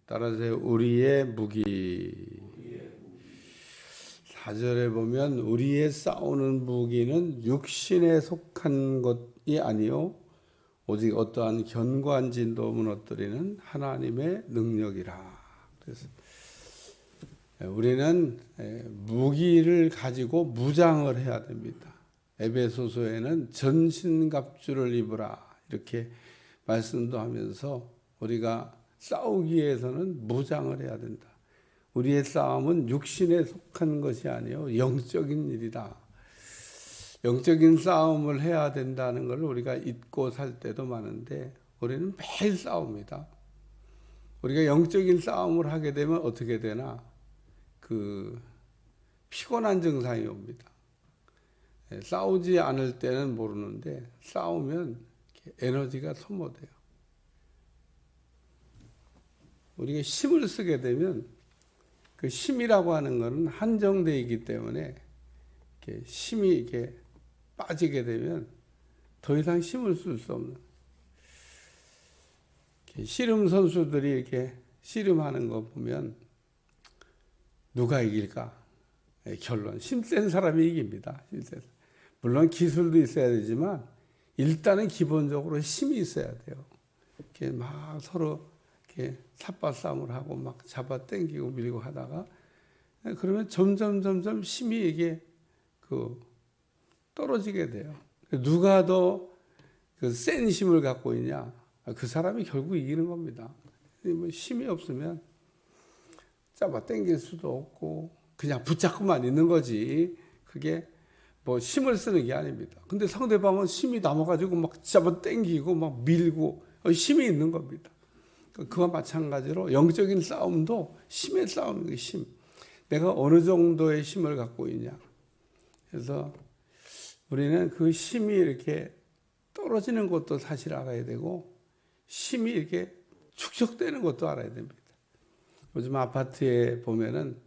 따라서 우리의 무기. 4절에 보면 우리의 싸우는 무기는 육신에 속한 것이 아니요 오직 어떠한 견고한 진도 무너뜨리는 하나님의 능력이라. 그래서 우리는 무기를 가지고 무장을 해야 됩니다. 에베소서에는 전신갑주를 입으라 이렇게 말씀도 하면서 우리가 싸우기 위해서는 무장을 해야 된다. 우리의 싸움은 육신에 속한 것이 아니요 영적인 일이다. 영적인 싸움을 해야 된다는 걸 우리가 잊고 살 때도 많은데 우리는 매일 싸웁니다. 우리가 영적인 싸움을 하게 되면 어떻게 되나? 피곤한 증상이 옵니다. 싸우지 않을 때는 모르는데 싸우면 에너지가 소모돼요. 우리가 힘을 쓰게 되면 그 힘이라고 하는 것은 한정되어 있기 때문에 힘이 이렇게 빠지게 되면 더 이상 힘을 쓸 수 없는. 씨름 선수들이 이렇게 씨름하는 거 보면 누가 이길까? 결론 힘센 사람이 이깁니다. 물론 기술도 있어야 되지만 일단은 기본적으로 힘이 있어야 돼요. 이렇게 막 서로 이렇게 삿바싸움을 하고 막 잡아 당기고 밀고 하다가 그러면 점점 힘이 이게 떨어지게 돼요. 누가 더 센 힘을 갖고 있냐? 그 사람이 결국 이기는 겁니다. 뭐 힘이 없으면 잡아 당길 수도 없고 그냥 붙잡고만 있는 거지. 그게 뭐 힘을 쓰는 게 아닙니다. 근데 상대방은 힘이 남아가지고 막 잡아 당기고 막 밀고 힘이 있는 겁니다. 그와 마찬가지로 영적인 싸움도 힘의 싸움이에요. 힘. 내가 어느 정도의 힘을 갖고 있냐. 그래서 우리는 그 힘이 이렇게 떨어지는 것도 사실 알아야 되고 힘이 이렇게 축적되는 것도 알아야 됩니다. 요즘 아파트에 보면은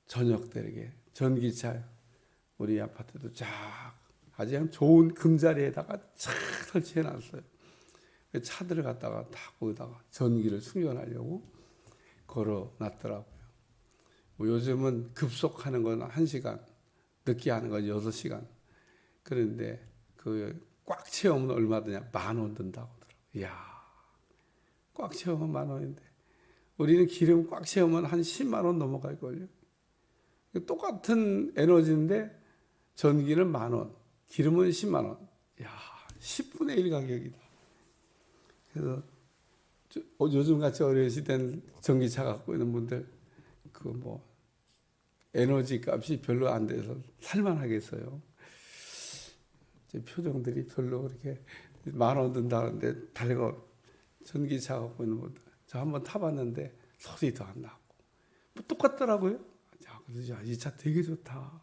저녁 때 이렇게 전기차 우리 아파트도 쫙 아주 좋은 금자리에다가 쫙 설치해 놨어요. 차들을 갖다가 다 거기다가 전기를 충전하려고 걸어 놨더라고요. 요즘은 급속하는 건 1시간, 늦게 하는 건 6시간. 그런데 꽉 채우면 얼마 드냐? 10,000원 든다고 하더라고요. 이야, 꽉 채우면 10,000원인데 우리는 기름 꽉 채우면 한 10만 원 넘어갈걸요. 똑같은 에너지인데 전기는 10,000원, 기름은 10만 원. 이야, 10분의 1 가격이다. 그래서 요즘같이 어려운 시대는 전기차 갖고 있는 분들 에너지 값이 별로 안 돼서 살만하겠어요. 표정들이 별로 그렇게 10,000원 든다는데 전기차 갖고 있는 분들 저 한번 타봤는데 소리도 안 나고 뭐 똑같더라고요. 그래서 이 차 되게 좋다.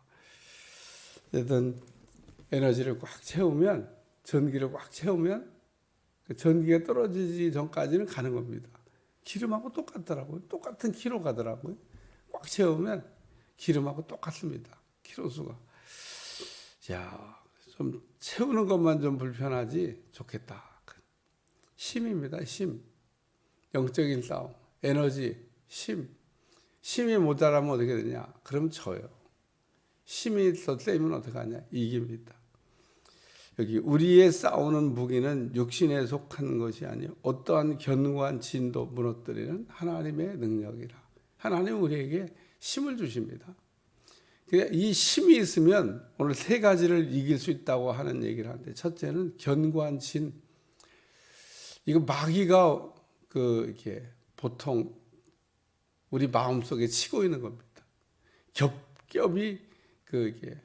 어쨌든 에너지를 꽉 채우면 전기를 꽉 채우면 전기가 떨어지기 전까지는 가는 겁니다. 기름하고 똑같더라고요. 똑같은 키로 가더라고요. 꽉 채우면 기름하고 똑같습니다. 키로수가. 야, 좀 채우는 것만 좀 불편하지 좋겠다. 힘입니다. 힘. 영적인 싸움. 에너지. 힘. 힘이 모자라면 어떻게 되냐? 그럼 져요. 힘이 더 세면 어떻게 하냐? 이깁니다. 여기 우리의 싸우는 무기는 육신에 속한 것이 아니요 어떠한 견고한 진도 무너뜨리는 하나님의 능력이라. 하나님은 우리에게 힘을 주십니다. 이 힘이 있으면 오늘 3가지를 이길 수 있다고 하는 얘기를 하는데 첫째는 견고한 진. 이거 마귀가 이렇게 보통 우리 마음속에 치고 있는 겁니다. 겹겹이 이렇게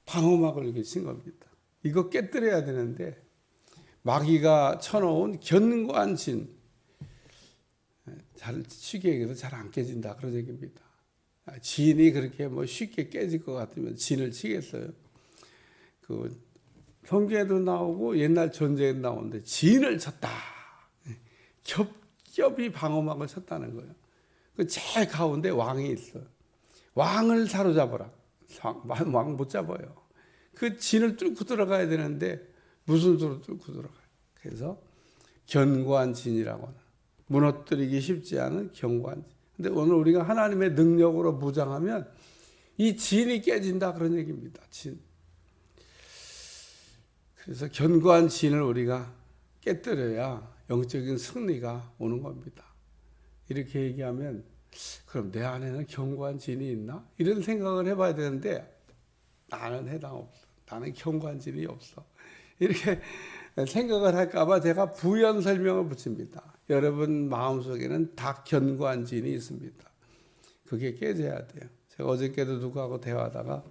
방어막을 이렇게 친 겁니다. 이거 깨뜨려야 되는데 마귀가 쳐놓은 견고한 진, 쉽게 얘기해서 잘 안 깨진다 그런 얘기입니다. 진이 그렇게 쉽게 깨질 것 같으면 진을 치겠어요. 성경에도 나오고 옛날 전쟁에도 나오는데 진을 쳤다. 겹겹이 방어막을 쳤다는 거예요. 제일 가운데 왕이 있어요. 왕을 사로잡아라. 왕 못 잡아요. 그 진을 뚫고 들어가야 되는데 무슨 수로 뚫고 들어가요. 그래서 견고한 진이라고 하는, 무너뜨리기 쉽지 않은 견고한 진. 근데 오늘 우리가 하나님의 능력으로 무장하면 이 진이 깨진다 그런 얘기입니다. 진. 그래서 견고한 진을 우리가 깨뜨려야 영적인 승리가 오는 겁니다. 이렇게 얘기하면 그럼 내 안에는 견고한 진이 있나? 이런 생각을 해봐야 되는데 나는 해당 없어. 나는 견고한 진이 없어. 이렇게 생각을 할까봐 제가 부연 설명을 붙입니다. 여러분 마음속에는 다 견고한 진이 있습니다. 그게 깨져야 돼요. 제가 어저께도 누구하고 대화하다가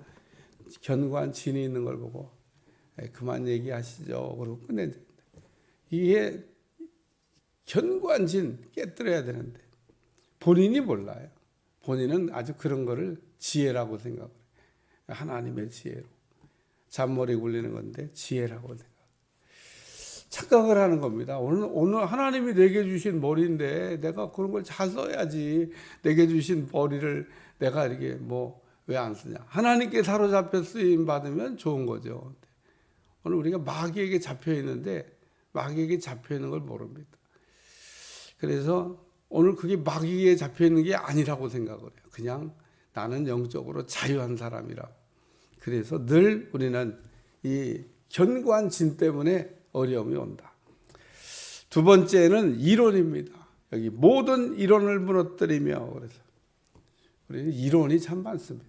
견고한 진이 있는 걸 보고 그만 얘기하시죠. 그러고 끝냈는데 이게 견고한 진 깨뜨려야 되는데 본인이 몰라요. 본인은 아주 그런 거를 지혜라고 생각을 해요. 하나님의 지혜로. 잔머리 굴리는 건데 지혜라고 생각해요. 착각을 하는 겁니다. 오늘 하나님이 내게 주신 머리인데 내가 그런 걸 잘 써야지. 내게 주신 머리를 내가 이렇게 왜 안 쓰냐. 하나님께 사로잡혀 쓰임 받으면 좋은 거죠. 오늘 우리가 마귀에게 잡혀 있는데 마귀에게 잡혀 있는 걸 모릅니다. 그래서 오늘 그게 마귀에 잡혀 있는 게 아니라고 생각을 해요. 그냥 나는 영적으로 자유한 사람이라고. 그래서 늘 우리는 이 견고한 진 때문에 어려움이 온다. 두 번째는 이론입니다. 여기 모든 이론을 무너뜨리며, 그래서 우리는 이론이 참 많습니다.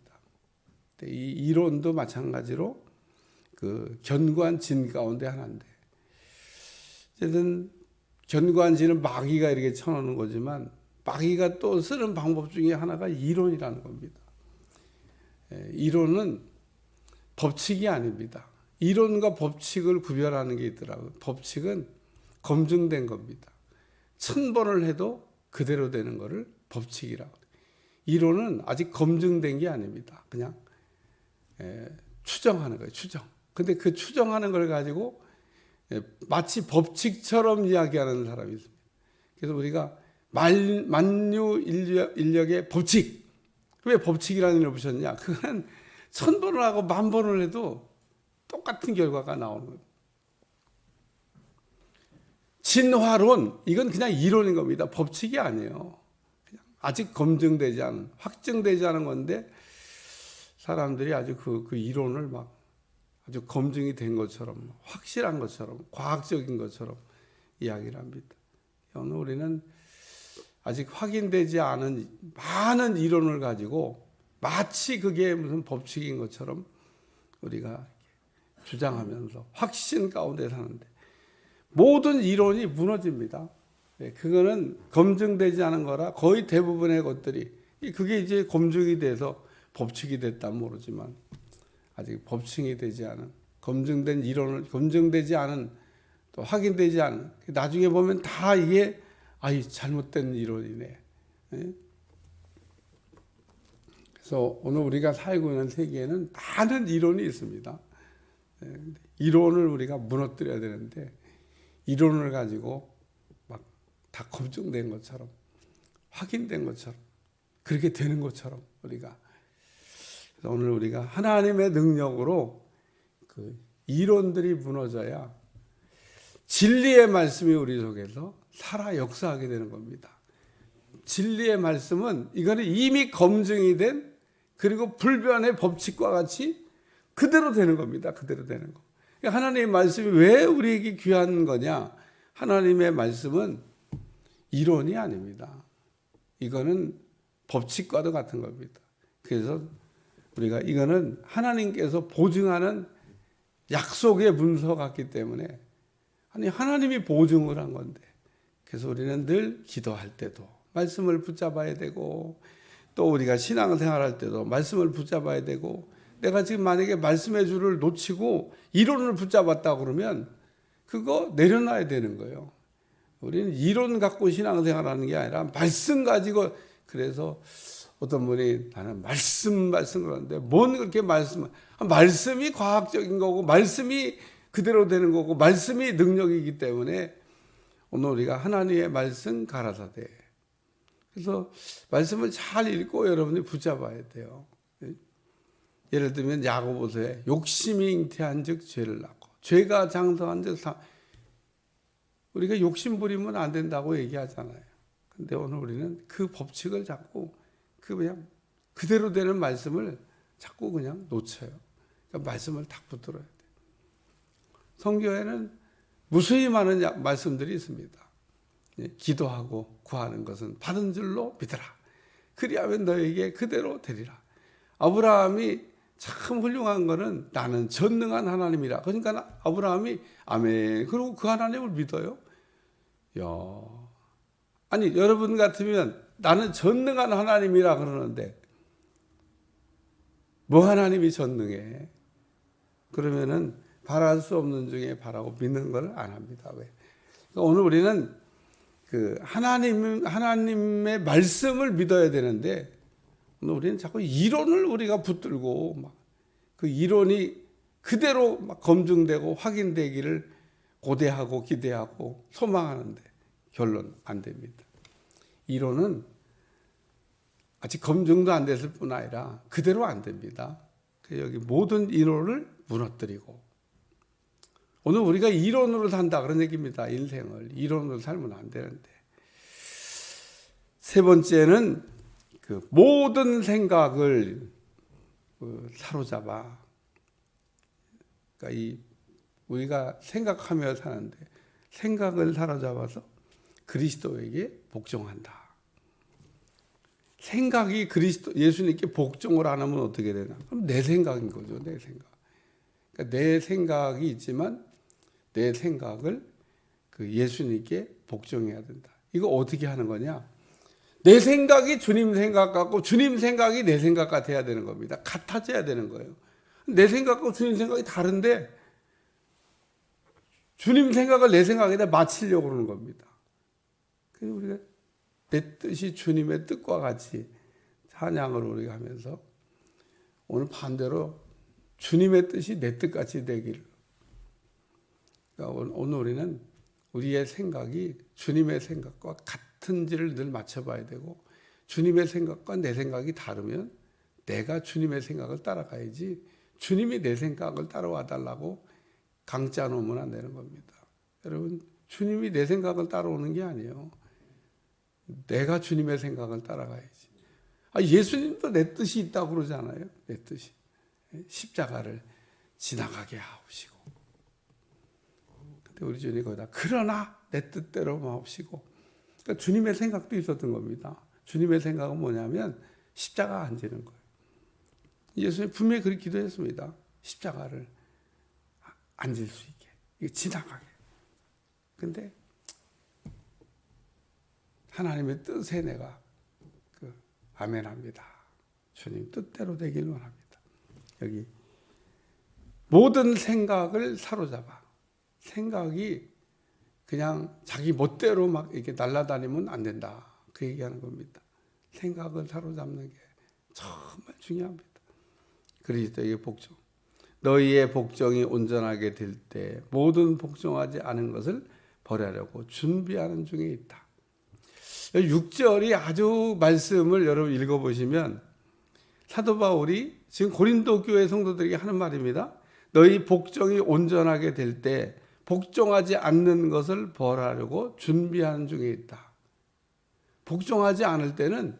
이 이론도 마찬가지로 그 견고한 진 가운데 하나인데, 어쨌든 견고한 진은 마귀가 이렇게 쳐놓는 거지만 마귀가 또 쓰는 방법 중에 하나가 이론이라는 겁니다. 이론은 법칙이 아닙니다. 이론과 법칙을 구별하는 게 있더라고요. 법칙은 검증된 겁니다. 1000번을 해도 그대로 되는 거를 법칙이라고 해요. 이론은 아직 검증된 게 아닙니다. 그냥 추정하는 거예요. 추정. 근데 그 추정하는 걸 가지고 마치 법칙처럼 이야기하는 사람이 있습니다. 그래서 우리가 만유 인력의 법칙. 왜 법칙이라는 이름을 붙였냐? 그건 1000번을 하고 10,000번을 해도 똑같은 결과가 나오는 거예요. 진화론, 이건 그냥 이론인 겁니다. 법칙이 아니에요. 그냥 아직 검증되지 않은, 확증되지 않은 건데 사람들이 아주 그 이론을 막 아주 검증이 된 것처럼, 확실한 것처럼, 과학적인 것처럼 이야기를 합니다. 오늘 우리는 아직 확인되지 않은 많은 이론을 가지고 마치 그게 무슨 법칙인 것처럼 우리가 주장하면서 확신 가운데 사는데 모든 이론이 무너집니다. 그거는 검증되지 않은 거라 거의 대부분의 것들이 그게 이제 검증이 돼서 법칙이 됐다면 모르지만 아직 법칙이 되지 않은 검증된 이론을 검증되지 않은 또 확인되지 않은 나중에 보면 다 이게 잘못된 이론이네. 그래서 오늘 우리가 살고 있는 세계에는 많은 이론이 있습니다. 이론을 우리가 무너뜨려야 되는데 이론을 가지고 막 다 검증된 것처럼 확인된 것처럼 그렇게 되는 것처럼 우리가 오늘 우리가 하나님의 능력으로 그 이론들이 무너져야 진리의 말씀이 우리 속에서 살아 역사하게 되는 겁니다. 진리의 말씀은 이거는 이미 검증이 된 그리고 불변의 법칙과 같이 그대로 되는 겁니다. 그대로 되는 거. 하나님의 말씀이 왜 우리에게 귀한 거냐? 하나님의 말씀은 이론이 아닙니다. 이거는 법칙과도 같은 겁니다. 그래서 우리가 이거는 하나님께서 보증하는 약속의 문서 같기 때문에 하나님이 보증을 한 건데 그래서 우리는 늘 기도할 때도 말씀을 붙잡아야 되고 또 우리가 신앙생활할 때도 말씀을 붙잡아야 되고 내가 지금 만약에 말씀의 줄을 놓치고 이론을 붙잡았다 그러면 그거 내려놔야 되는 거예요. 우리는 이론 갖고 신앙생활하는 게 아니라 말씀 가지고 그래서 어떤 분이 나는 말씀 그러는데 뭔 그렇게 말씀이 과학적인 거고 말씀이 그대로 되는 거고 말씀이 능력이기 때문에 오늘 우리가 하나님의 말씀 가라사대 그래서 말씀을 잘 읽고 여러분이 붙잡아야 돼요. 예를 들면 야고보서에 욕심이 잉태한 즉 죄를 낳고 죄가 장성한 즉 우리가 욕심 부리면 안 된다고 얘기하잖아요. 근데 오늘 우리는 그 법칙을 자꾸 그냥 그대로 되는 말씀을 자꾸 그냥 놓쳐요. 그러니까 말씀을 딱 붙들어야 돼요. 성경에는 무수히 많은 말씀들이 있습니다. 기도하고 구하는 것은 받은 줄로 믿으라. 그리하면 너에게 그대로 되리라. 아브라함이 참 훌륭한 거는 나는 전능한 하나님이라. 그러니까 아브라함이 아멘. 그리고 그 하나님을 믿어요. 아니 여러분 같으면 나는 전능한 하나님이라 그러는데 뭐 하나님이 전능해? 그러면은 바랄 수 없는 중에 바라고 믿는 걸 안 합니다. 왜? 그러니까 오늘 우리는 그 하나님의 말씀을 믿어야 되는데 오늘 우리는 자꾸 이론을 우리가 붙들고 막 그 이론이 그대로 막 검증되고 확인되기를 고대하고 기대하고 소망하는데 결론 안 됩니다. 이론은 아직 검증도 안 됐을 뿐 아니라 그대로 안 됩니다. 여기 모든 이론을 무너뜨리고 오늘 우리가 이론으로 산다 그런 얘기입니다. 인생을 이론으로 살면 안 되는데 세 번째는 그 모든 생각을 사로잡아. 그러니까 우리가 생각하며 사는데 생각을 사로잡아서 그리스도에게 복종한다. 생각이 예수님께 복종을 안 하면 어떻게 되나? 그럼 내 생각인 거죠. 내 생각. 그러니까 내 생각이 있지만 내 생각을 그 예수님께 복종해야 된다. 이거 어떻게 하는 거냐? 내 생각이 주님 생각 같고 주님 생각이 내 생각 같아야 되는 겁니다. 같아져야 되는 거예요. 내 생각과 주님 생각이 다른데 주님 생각을 내 생각에다 맞추려고 그러는 겁니다. 그래서 우리가 내 뜻이 주님의 뜻과 같이 찬양을 우리가 하면서 오늘 반대로 주님의 뜻이 내 뜻같이 되기를. 그러니까 오늘 우리는 우리의 생각이 주님의 생각과 같은지를 늘 맞춰봐야 되고 주님의 생각과 내 생각이 다르면 내가 주님의 생각을 따라가야지 주님이 내 생각을 따라와 달라고 강짜 놓으면 안 되는 겁니다. 여러분 주님이 내 생각을 따라오는 게 아니에요. 내가 주님의 생각을 따라가야지. 예수님도 내 뜻이 있다고 그러잖아요. 내 뜻이. 십자가를 지나가게 하옵시고. 근데 우리 주님이 거기다 그러나 내 뜻대로 마옵시고. 그러니까 주님의 생각도 있었던 겁니다. 주님의 생각은 뭐냐면 십자가 안 지는 거예요. 예수님 분명히 그렇게 기도했습니다. 십자가를 앉을 수 있게. 이게 지나가게. 근데 하나님의 뜻에 내가 아멘합니다. 주님 뜻대로 되길 원합니다. 여기 모든 생각을 사로잡아. 생각이 그냥 자기 멋대로 막 이렇게 날아다니면 안 된다. 그 얘기하는 겁니다. 생각을 사로잡는 게 정말 중요합니다. 그리스도에게 복종. 너희의 복종이 온전하게 될 때 모든 복종하지 않은 것을 버리려고 준비하는 중에 있다. 6절이 아주 말씀을 여러분 읽어보시면 사도 바울이 지금 고린도 교회 성도들에게 하는 말입니다. 너희 복종이 온전하게 될 때 복종하지 않는 것을 벌하려고 준비하는 중에 있다. 복종하지 않을 때는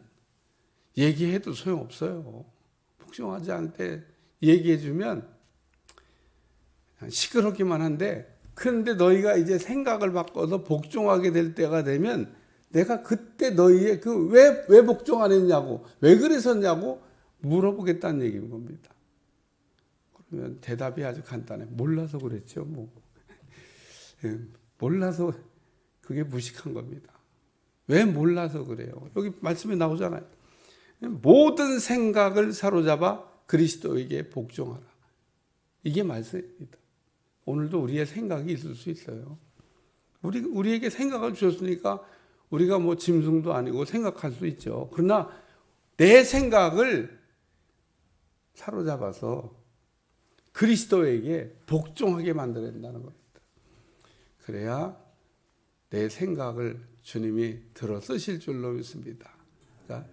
얘기해도 소용없어요. 복종하지 않을 때 얘기해주면 시끄럽기만 한데 그런데 너희가 이제 생각을 바꿔서 복종하게 될 때가 되면 내가 그때 너희의 왜 복종 안 했냐고 왜 그랬었냐고 물어보겠다는 얘기인 겁니다. 그러면 대답이 아주 간단해. 몰라서 그랬죠. 몰라서 그게 무식한 겁니다. 왜 몰라서 그래요? 여기 말씀에 나오잖아요. 모든 생각을 사로잡아 그리스도에게 복종하라. 이게 말씀입니다. 오늘도 우리의 생각이 있을 수 있어요. 우리에게 생각을 주셨으니까 우리가 뭐 짐승도 아니고 생각할 수 있죠. 그러나 내 생각을 사로잡아서 그리스도에게 복종하게 만들어야 된다는 겁니다. 그래야 내 생각을 주님이 들어 쓰실 줄로 믿습니다. 그러니까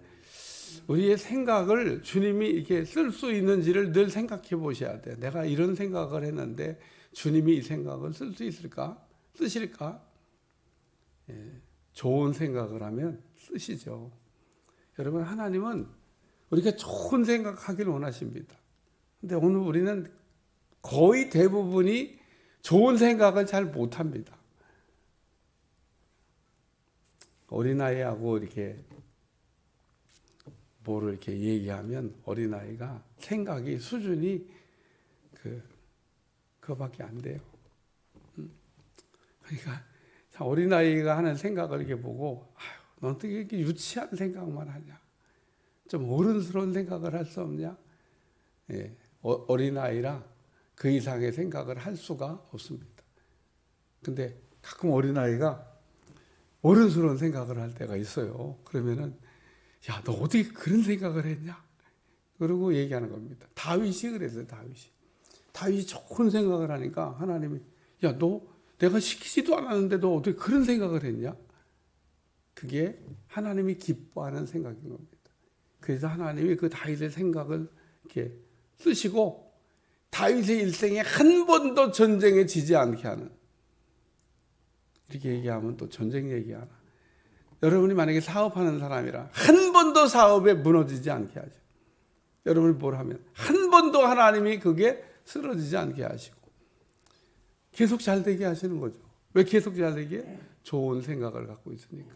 우리의 생각을 주님이 이렇게 쓸 수 있는지를 늘 생각해 보셔야 돼요. 내가 이런 생각을 했는데 주님이 이 생각을 쓸 수 있을까? 쓰실까? 좋은 생각을 하면 쓰시죠. 여러분, 하나님은 우리가 좋은 생각하기를 원하십니다. 근데 오늘 우리는 거의 대부분이 좋은 생각을 잘 못합니다. 어린아이하고 이렇게 뭐를 이렇게 얘기하면 어린아이가 생각이 수준이 그거밖에 안 돼요. 그러니까 어린아이가 하는 생각을 이렇게 보고, 아유, 넌 어떻게 이렇게 유치한 생각만 하냐? 좀 어른스러운 생각을 할 수 없냐? 예, 어린아이라 그 이상의 생각을 할 수가 없습니다. 근데 가끔 어린아이가 어른스러운 생각을 할 때가 있어요. 그러면은, 야, 너 어떻게 그런 생각을 했냐? 그러고 얘기하는 겁니다. 다윗이 그랬어요, 다윗이 좋은 생각을 하니까 하나님이, 야, 너 내가 시키지도 않았는데 너 어떻게 그런 생각을 했냐? 그게 하나님이 기뻐하는 생각인 겁니다. 그래서 하나님이 그 다윗의 생각을 이렇게 쓰시고 다윗의 일생에 한 번도 전쟁에 지지 않게 하는, 이렇게 얘기하면 또 전쟁 얘기하나. 여러분이 만약에 사업하는 사람이라 한 번도 사업에 무너지지 않게 하죠. 여러분이 뭘 하면 한 번도 하나님이 그게 쓰러지지 않게 하시고 계속 잘 되게 하시는 거죠. 왜 계속 잘 되게? 좋은 생각을 갖고 있으니까.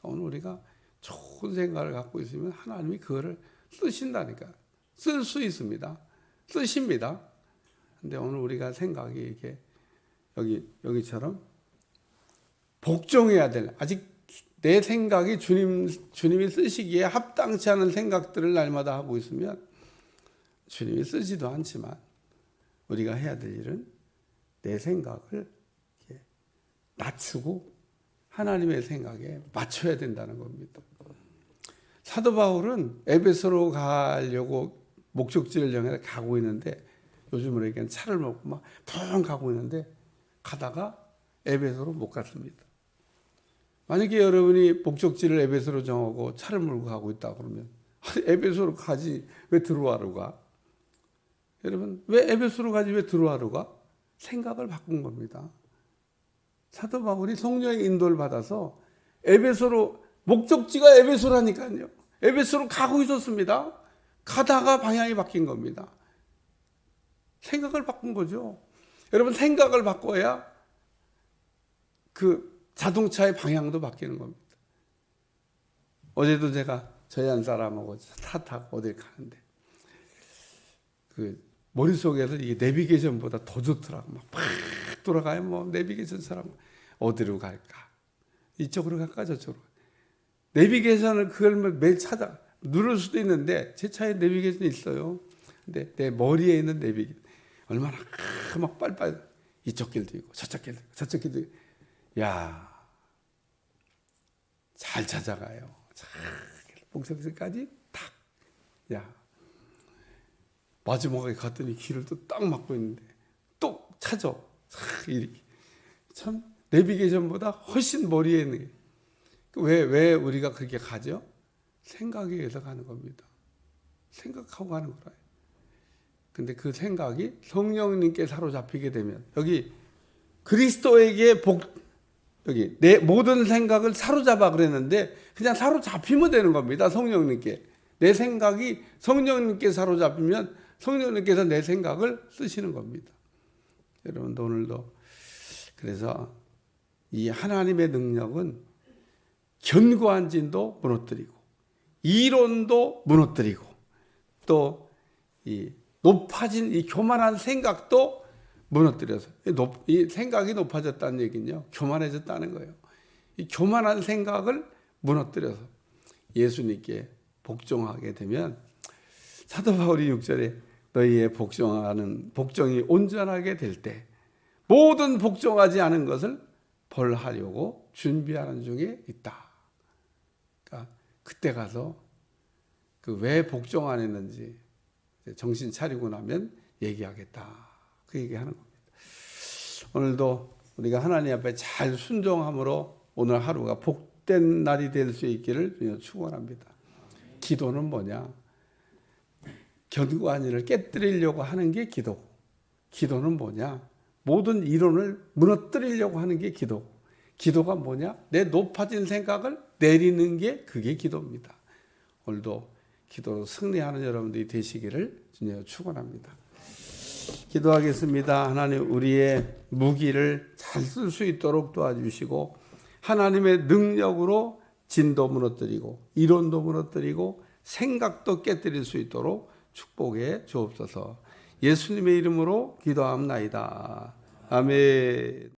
오늘 우리가 좋은 생각을 갖고 있으면 하나님이 그거를 쓰신다니까. 쓸 수 있습니다. 쓰십니다. 근데 오늘 우리가 생각이 이렇게 여기처럼 복종해야 될, 아직 내 생각이 주님이 쓰시기에 합당치 않은 생각들을 날마다 하고 있으면 주님이 쓰지도 않지만 우리가 해야 될 일은 내 생각을 이렇게 낮추고 하나님의 생각에 맞춰야 된다는 겁니다. 사도 바울은 에베소로 가려고 목적지를 정해 가고 있는데, 요즘으로 얘기하면 차를 먹고 막 펑 가고 있는데 가다가 에베소로 못 갔습니다. 만약에 여러분이 목적지를 에베소로 정하고 차를 몰고 가고 있다 그러면 에베소로 가지 왜 드로아로 가? 여러분, 왜 에베소로 가지 왜 드로아로 가? 생각을 바꾼 겁니다. 사도 바울이 성령의 인도를 받아서 에베소로, 목적지가 에베소라니까요. 에베소로 가고 있었습니다. 가다가 방향이 바뀐 겁니다. 생각을 바꾼 거죠. 여러분, 생각을 바꿔야 그 자동차의 방향도 바뀌는 겁니다. 어제도 제가 저희 한 사람하고 차 타고 어딜 가는데 그 머릿속에서 이게 내비게이션보다 더 좋더라고. 막 돌아가요. 뭐 내비게이션 사람 어디로 갈까? 이쪽으로 갈까? 저쪽으로. 내비게이션을 그걸 매일 찾아 누를 수도 있는데 제 차에 내비게이션이 있어요. 근데 내 머리에 있는 내비게이션 얼마나 막 빨리빨리 이쪽 길도 있고 저쪽 길도 있고 저쪽 길도 있고. 야, 잘 찾아가요. 목적지까지 탁. 야, 마지막에 갔더니 길을 또 딱 막고 있는데 또 찾아. 이렇게. 참 내비게이션보다 훨씬 머리에 있는 게. 왜 우리가 그렇게 가죠? 생각에 의해서 가는 겁니다. 생각하고 가는 거라. 근데 그 생각이 성령님께 사로잡히게 되면, 여기 그리스도에게 여기 내 모든 생각을 사로잡아 그랬는데 그냥 사로잡히면 되는 겁니다. 성령님께. 내 생각이 성령님께 사로잡히면 성령님께서 내 생각을 쓰시는 겁니다. 여러분도 오늘도 그래서 이 하나님의 능력은 견고한 진도 무너뜨리고 이론도 무너뜨리고 또 이 높아진 이 교만한 생각도 무너뜨려서, 이 생각이 높아졌다는 얘기는요, 교만해졌다는 거예요. 이 교만한 생각을 무너뜨려서 예수님께 복종하게 되면, 사도 바울이 6절에 너희의 복종이 온전하게 될 때 모든 복종하지 않은 것을 벌하려고 준비하는 중에 있다. 그러니까 그때 가서 그 왜 복종 안 했는지 정신 차리고 나면 얘기하겠다. 그 얘기하는 겁니다. 오늘도 우리가 하나님 앞에 잘 순종함으로 오늘 하루가 복된 날이 될 수 있기를 축원합니다. 기도는 뭐냐? 견고한 일을 깨뜨리려고 하는 게 기도고, 기도는 뭐냐? 모든 이론을 무너뜨리려고 하는 게 기도고, 기도가 뭐냐? 내 높아진 생각을 내리는 게 그게 기도입니다. 오늘도 기도로 승리하는 여러분들이 되시기를 주님으로 축원합니다. 기도하겠습니다. 하나님, 우리의 무기를 잘 쓸 수 있도록 도와주시고 하나님의 능력으로 진도 무너뜨리고 이론도 무너뜨리고 생각도 깨뜨릴 수 있도록 축복해 주옵소서. 예수님의 이름으로 기도합나이다. 아멘.